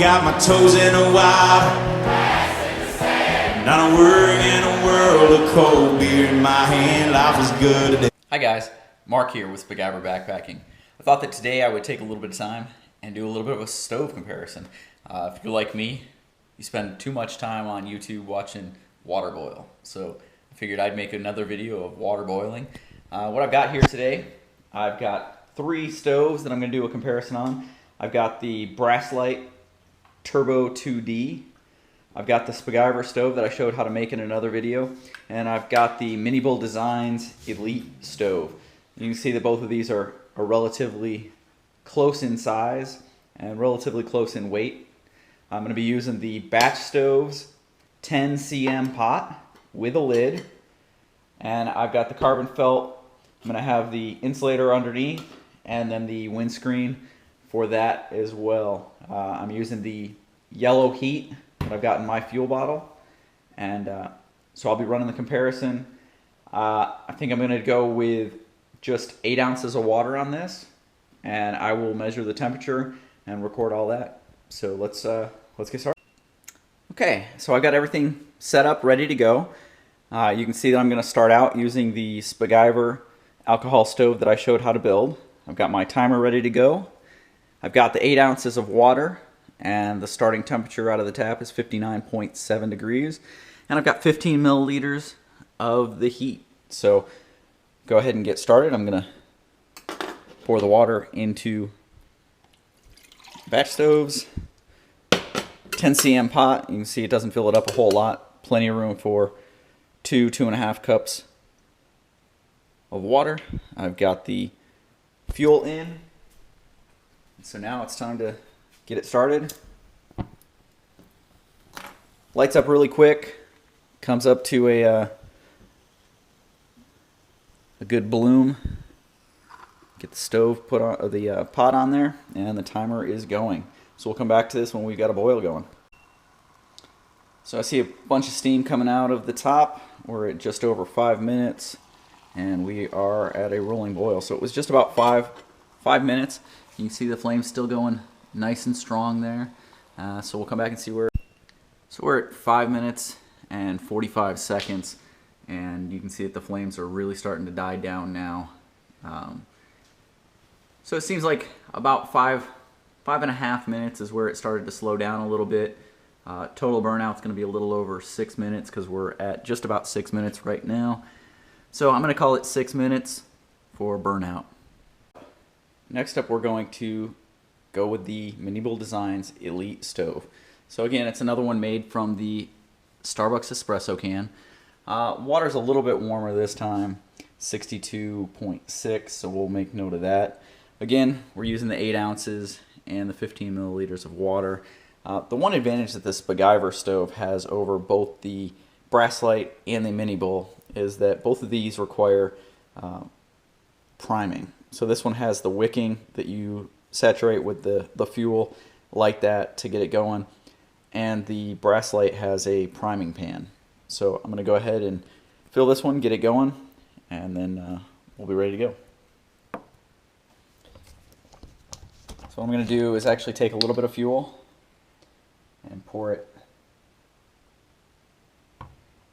got my toes in the water. Not a worry in a world of cold beer in my hand. Life is good today. Hi guys, Mark here with Spiguyver Backpacking. I thought that today I would take a little bit of time and do a little bit of a stove comparison. If you're like me, you spend too much time on YouTube watching water boil. So I figured I'd make another video of water boiling. What I've got here today, I've got 3 stoves that I'm going to do a comparison on. I've got the Brasslite Turbo 2D. I've got the Spiguyver stove that I showed how to make in another video. And I've got the Minibull Design Elite stove. You can see that both of these are relatively close in size and relatively close in weight. I'm going to be using the Batch Stoves 10 cm pot with a lid. And I've got the carbon felt. I'm going to have the insulator underneath and then the windscreen for that as well. I'm using the yellow heat that I've got in my fuel bottle. And so I'll be running the comparison. I think I'm going to go with just 8 ounces of water on this. And I will measure the temperature and record all that. So let's get started. Okay, so I got everything set up, ready to go. You can see that I'm going to start out using the Spiguyver alcohol stove that I showed how to build. I've got my timer ready to go. I've got the 8 ounces of water, and the starting temperature out of the tap is 59.7 degrees. And I've got 15 milliliters of the heat. So go ahead and get started. I'm going to pour the water into Batch Stoves 10 cm pot. You can see it doesn't fill it up a whole lot. Plenty of room for 2.5 cups of water. I've got the fuel in. So now it's time to get it started. Lights up really quick. Comes up to a good bloom. Get the stove put on, the pot on there, and the timer is going. So we'll come back to this when we've got a boil going. So I see a bunch of steam coming out of the top. We're at just over 5 minutes, and we are at a rolling boil. So it was just about five minutes. You can see the flames still going nice and strong there. So we'll come back and see where. So we're at 5 minutes and 45 seconds, and you can see that the flames are really starting to die down now. So it seems like about 5.5 minutes is where it started to slow down a little bit. Total burnout is going to be a little over 6 minutes because we're at just about 6 minutes right now. So I'm going to call it 6 minutes for burnout. Next up, we're going to go with the Minibull Design Elite stove. So again, it's another one made from the Starbucks espresso can. Water's a little bit warmer this time, 62.6, so we'll make note of that. Again, we're using the 8 ounces and the 15 milliliters of water. The one advantage that the Spiguyver stove has over both the Brasslite and the Minibull is that both of these require priming. So this one has the wicking that you saturate with the fuel like that to get it going, and the Brasslite has a priming pan. So I'm going to go ahead and fill this one, get it going, and then we'll be ready to go. So what I'm going to do is actually take a little bit of fuel and pour it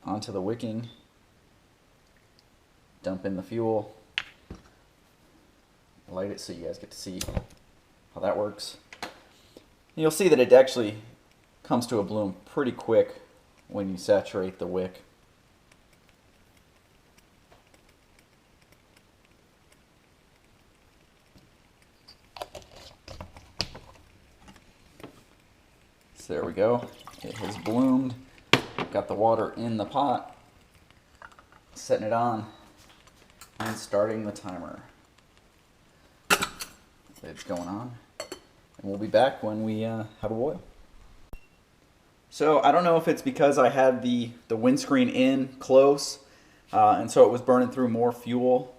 onto the wicking, dump in the fuel, light it so you guys get to see how that works. And you'll see that it actually comes to a bloom pretty quick when you saturate the wick. So there we go. It has bloomed. Got the water in the pot. Setting it on and starting the timer. It's going on, and we'll be back when we have a boil. So I don't know if it's because I had the windscreen in close, and so it was burning through more fuel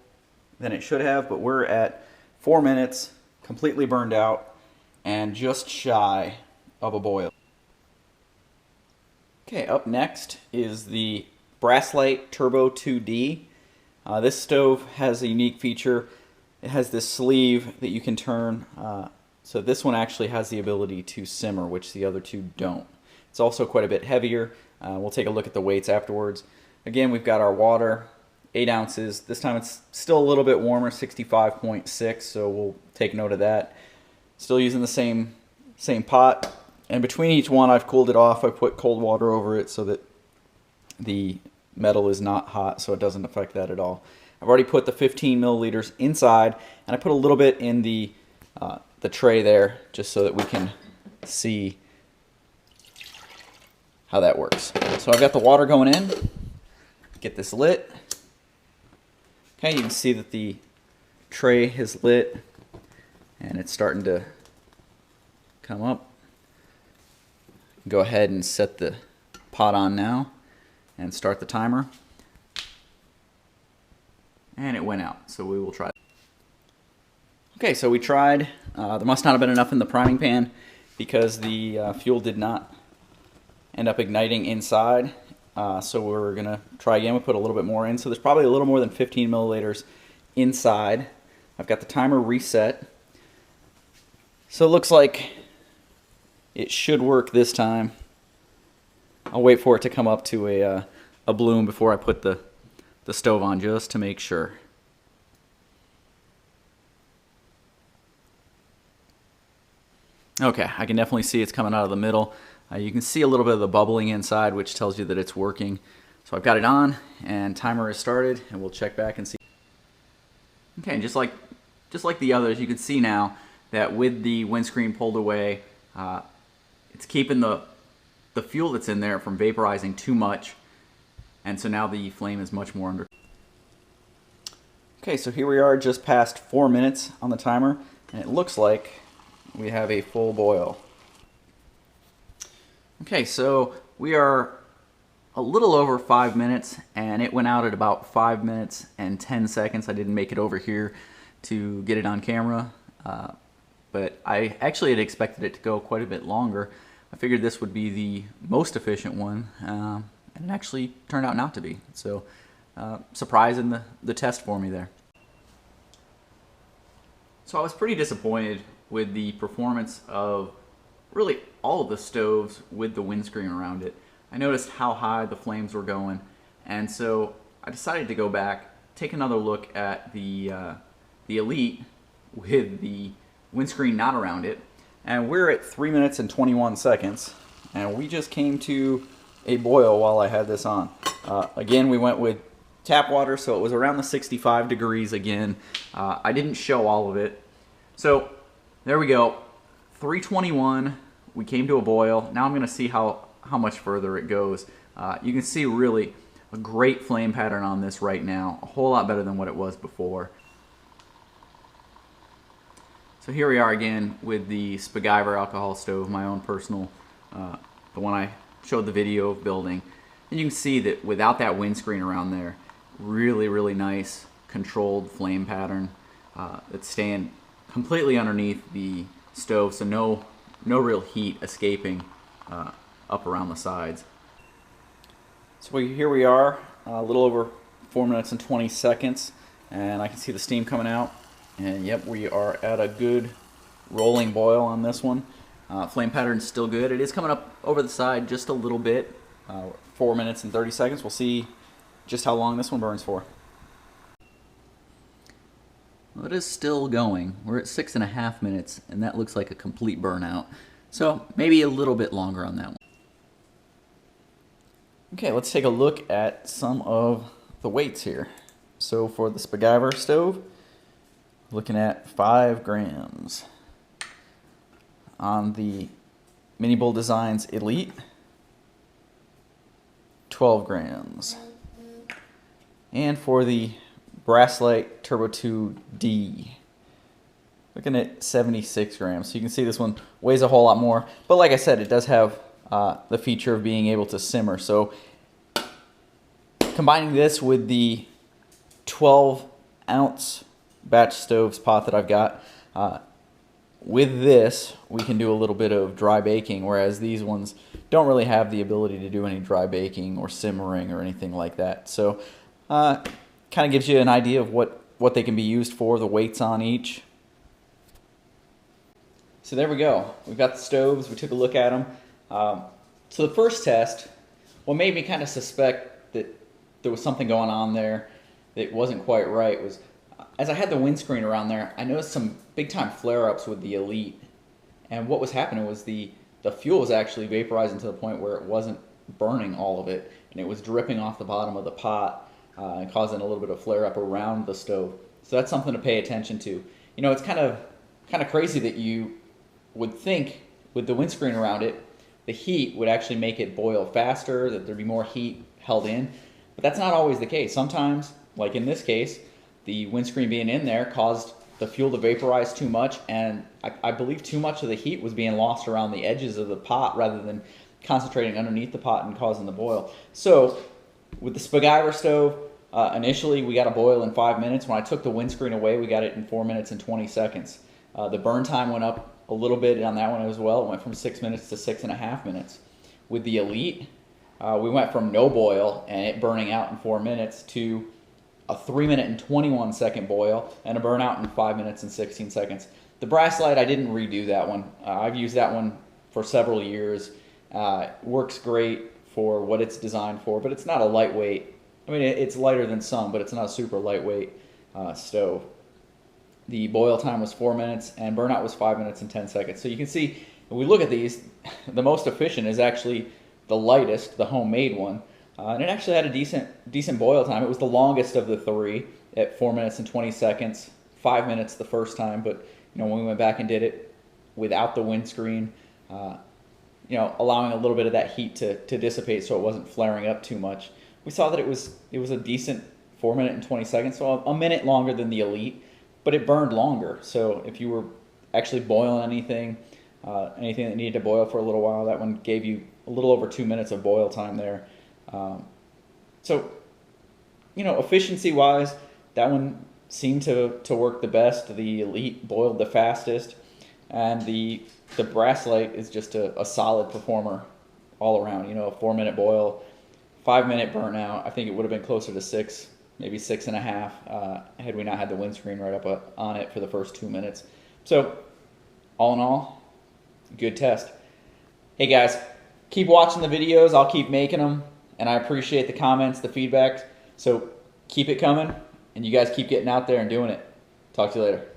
than it should have, but we're at 4 minutes, completely burned out, and just shy of a boil. Okay, up next is the Brasslite Turbo 2D. This stove has a unique feature. It has this sleeve that you can turn So this one actually has the ability to simmer, which the other two don't. It's also quite a bit heavier. We'll take a look at the weights afterwards. Again, we've got our water, 8 ounces. This time it's still a little bit warmer, 65.6, so we'll take note of that. Still using the same pot. And between each one, I've cooled it off. I put cold water over it so that the metal is not hot, so it doesn't affect that at all. I've already put the 15 milliliters inside, and I put a little bit in the tray there just so that we can see how that works. So I've got the water going in. Get this lit. Okay, you can see that the tray is lit and it's starting to come up. Go ahead and set the pot on now and start the timer. And it went out, so we will try. Okay, so we tried. There must not have been enough in the priming pan because the fuel did not end up igniting inside. So we're gonna try again. We put a little bit more in, so there's probably a little more than 15 milliliters inside. I've got the timer reset. So it looks like it should work this time. I'll wait for it to come up to a bloom before I put the stove on just to make sure. Okay, I can definitely see it's coming out of the middle. You can see a little bit of the bubbling inside, which tells you that it's working. So I've got it on, and timer is started, and we'll check back and see. Okay, and just like the others, you can see now that with the windscreen pulled away, it's keeping the fuel that's in there from vaporizing too much, and so now the flame is much more under. Okay, so here we are just past 4 minutes on the timer, and it looks like we have a full boil. Okay, so we are a little over 5 minutes, and it went out at about 5 minutes and 10 seconds. I didn't make it over here to get it on camera, but I actually had expected it to go quite a bit longer. I figured this would be the most efficient one, and it actually turned out not to be. So, surprise in the test for me there. So I was pretty disappointed with the performance of really all of the stoves with the windscreen around it. I noticed how high the flames were going, and so I decided to go back, take another look at the Elite with the windscreen not around it, and we're at 3 minutes and 21 seconds, and we just came to a boil while I had this on. Again, we went with tap water, so it was around the 65 degrees again. I didn't show all of it. So there we go, 321, we came to a boil. Now I'm gonna see how much further it goes. You can see really a great flame pattern on this right now, a whole lot better than what it was before. So here we are again with the Spiguyver alcohol stove, my own personal, the one I showed the video of building. And you can see that without that windscreen around there, really, really nice controlled flame pattern. It's staying completely underneath the stove, so no real heat escaping up around the sides. So here we are, a little over 4 minutes and 20 seconds, and I can see the steam coming out. And yep, we are at a good rolling boil on this one. Flame pattern's still good. It is coming up over the side just a little bit. 4 minutes and 30 seconds. We'll see just how long this one burns for. Well, it is still going. We're at 6.5 minutes, and that looks like a complete burnout. So maybe a little bit longer on that one. Okay, let's take a look at some of the weights here. So for the Spiguyver stove, looking at 5 grams. On the Minibull Design Elite, 12 grams. And for the Brasslite Turbo 2D, looking at 76 grams. So you can see this one weighs a whole lot more. But like I said, it does have the feature of being able to simmer. So combining this with the 12-ounce batch stoves pot that I've got, with this we can do a little bit of dry baking, whereas these ones don't really have the ability to do any dry baking or simmering or anything like that. So kind of gives you an idea of what they can be used for, the weights on each. So there we go. We've got the stoves. We took a look at them. So the first test, what made me kind of suspect that there was something going on there that wasn't quite right was, as I had the windscreen around there, I noticed some big time flare-ups with the Elite. And what was happening was the fuel was actually vaporizing to the point where it wasn't burning all of it, and it was dripping off the bottom of the pot and causing a little bit of flare-up around the stove. So that's something to pay attention to. You know, it's kind of crazy that you would think with the windscreen around it, the heat would actually make it boil faster, that there'd be more heat held in, but that's not always the case. Sometimes, like in this case, the windscreen being in there caused the fuel to vaporize too much, and I believe too much of the heat was being lost around the edges of the pot rather than concentrating underneath the pot and causing the boil. So with the Spiguyver stove, initially we got a boil in 5 minutes. When I took the windscreen away, we got it in 4 minutes and 20 seconds. The burn time went up a little bit on that one as well. It went from 6 minutes to 6.5 minutes. With the Elite, we went from no boil and it burning out in 4 minutes to a 3 minute and 21 second boil and a burnout in 5 minutes and 16 seconds. The Brasslite, I didn't redo that one. I've used that one for several years. Works great for what it's designed for, but it's not a lightweight. I mean, it's lighter than some, but it's not a super lightweight stove. The boil time was 4 minutes and burnout was 5 minutes and 10 seconds. So you can see, when we look at these, the most efficient is actually the lightest, the homemade one. And it actually had a decent boil time. It was the longest of the three at 4 minutes and 20 seconds, 5 minutes the first time. But you know, when we went back and did it without the windscreen, you know, allowing a little bit of that heat to dissipate so it wasn't flaring up too much, we saw that it was a decent 4 minute and 20 seconds, so a minute longer than the Elite, but it burned longer. So if you were actually boiling anything that needed to boil for a little while, that one gave you a little over 2 minutes of boil time there. So, you know, efficiency-wise, that one seemed to work the best. The Elite boiled the fastest, and the Brasslite is just a solid performer all around. You know, a 4 minute boil, 5 minute burnout. I think it would have been closer to 6, maybe 6.5, had we not had the windscreen right up on it for the first 2 minutes. So, all in all, good test. Hey guys, keep watching the videos. I'll keep making them. And I appreciate the comments, the feedback. So keep it coming, and you guys keep getting out there and doing it. Talk to you later.